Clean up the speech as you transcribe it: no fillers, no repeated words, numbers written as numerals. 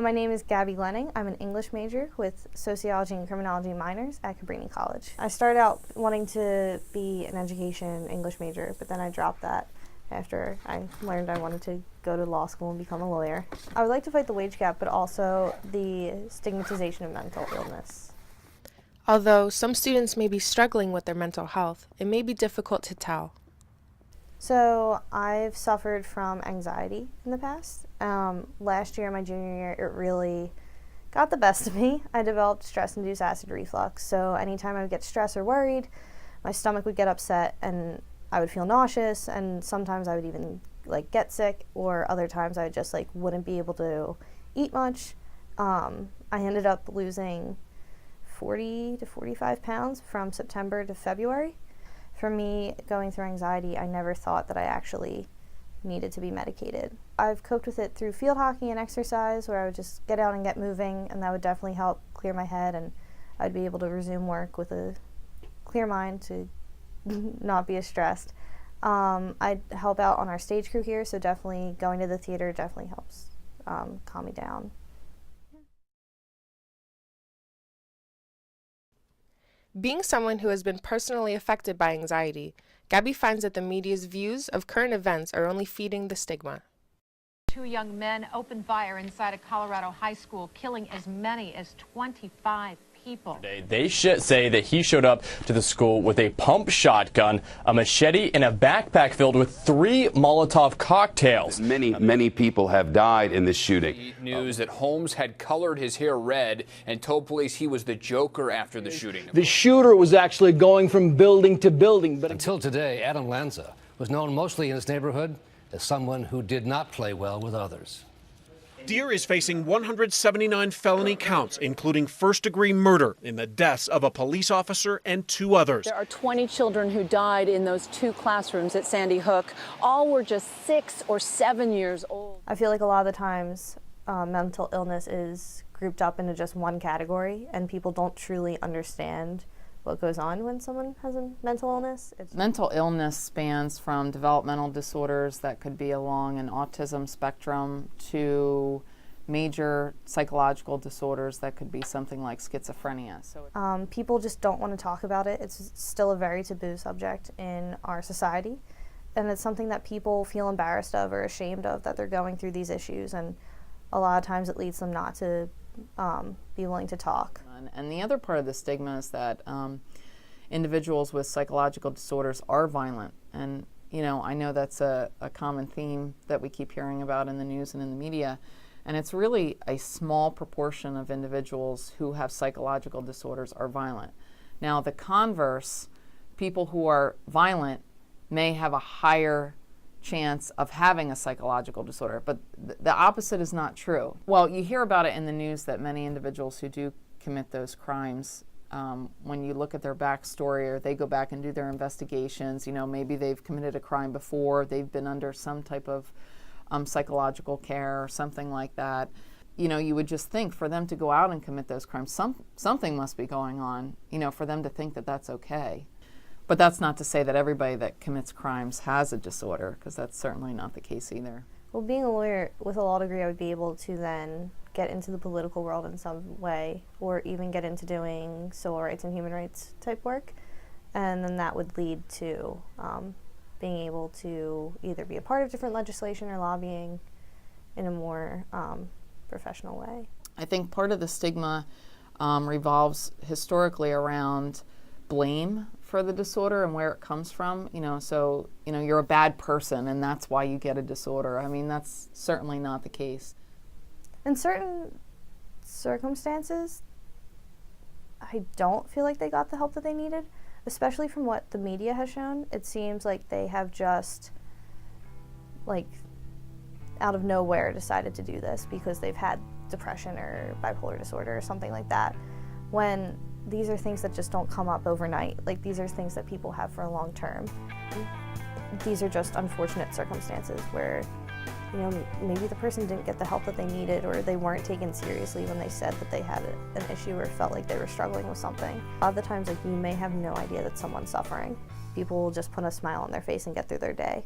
My name is AbbieKylieQuantrellIan. I'm an English major with sociology and criminology minors at Cabrini College. I started out wanting to be an education English major, but then I dropped that after I learned I wanted to go to law school and become a lawyer. I would like to fight the wage gap, but also the stigmatization of mental illness. Although some students may be struggling with their mental health, it may be difficult to tell. So I've suffered from anxiety in the past. Last year, my junior year, it really got the best of me. I developed stress-induced acid reflux. So anytime I would get stressed or worried, my stomach would get upset and I would feel nauseous, and sometimes I would even get sick, or other times I just wouldn't be able to eat much. I ended up losing 40 to 45 pounds from September to February. For me, going through anxiety, I never thought that I actually needed to be medicated. I've coped with it through field hockey and exercise, where I would just get out and get moving, and that would definitely help clear my head, and I'd be able to resume work with a clear mind to not be as stressed. I'd help out on our stage crew here, so definitely going to the theater definitely helps calm me down. Being someone who has been personally affected by anxiety, Gabby finds that the media's views of current events are only feeding the stigma. 2 young men opened fire inside a Colorado high school, killing as many as 25 people. They say that he showed up to the school with a pump shotgun, a machete, and a backpack filled with 3 Molotov cocktails. Many people have died in this shooting. News that Holmes had colored his hair red and told police he was the Joker after the shooting. The shooter was actually going from building to building. But until today, Adam Lanza was known mostly in his neighborhood as someone who did not play well with others. Deere is facing 179 felony counts, including first-degree murder in the deaths of a police officer and 2 others. There are 20 children who died in those 2 classrooms at Sandy Hook. All were just 6 or 7 years old. I feel like a lot of the times mental illness is grouped up into just one category, and people don't truly understand what goes on when someone has a mental illness. Mental illness spans from developmental disorders that could be along an autism spectrum to major psychological disorders that could be something like schizophrenia. So people just don't want to talk about it. It's still a very taboo subject in our society, and it's something that people feel embarrassed of or ashamed of, that they're going through these issues, and a lot of times it leads them not to be willing to talk. And the other part of the stigma is that individuals with psychological disorders are violent. And I know that's a common theme that we keep hearing about in the news and in the media. And it's really a small proportion of individuals who have psychological disorders are violent. Now, the converse, people who are violent may have a higher chance of having a psychological disorder, but the opposite is not true. Well, you hear about it in the news that many individuals who do commit those crimes, when you look at their backstory or they go back and do their investigations, maybe they've committed a crime before, they've been under some type of psychological care or something like that. You would just think for them to go out and commit those crimes, something must be going on, for them to think that that's okay. But that's not to say that everybody that commits crimes has a disorder, because that's certainly not the case either. Well, being a lawyer with a law degree, I would be able to then get into the political world in some way, or even get into doing civil rights and human rights type work. And then that would lead to being able to either be a part of different legislation or lobbying in a more professional way. I think part of the stigma revolves historically around blame for the disorder and where it comes from. So you're a bad person and that's why you get a disorder. I mean, that's certainly not the case. In certain circumstances, I don't feel like they got the help that they needed, especially from what the media has shown. It seems like they have just, out of nowhere decided to do this because they've had depression or bipolar disorder or something like that, when these are things that just don't come up overnight. These are things that people have for a long term. These are just unfortunate circumstances where, maybe the person didn't get the help that they needed, or they weren't taken seriously when they said that they had an issue or felt like they were struggling with something. A lot of the times, you may have no idea that someone's suffering. People will just put a smile on their face and get through their day.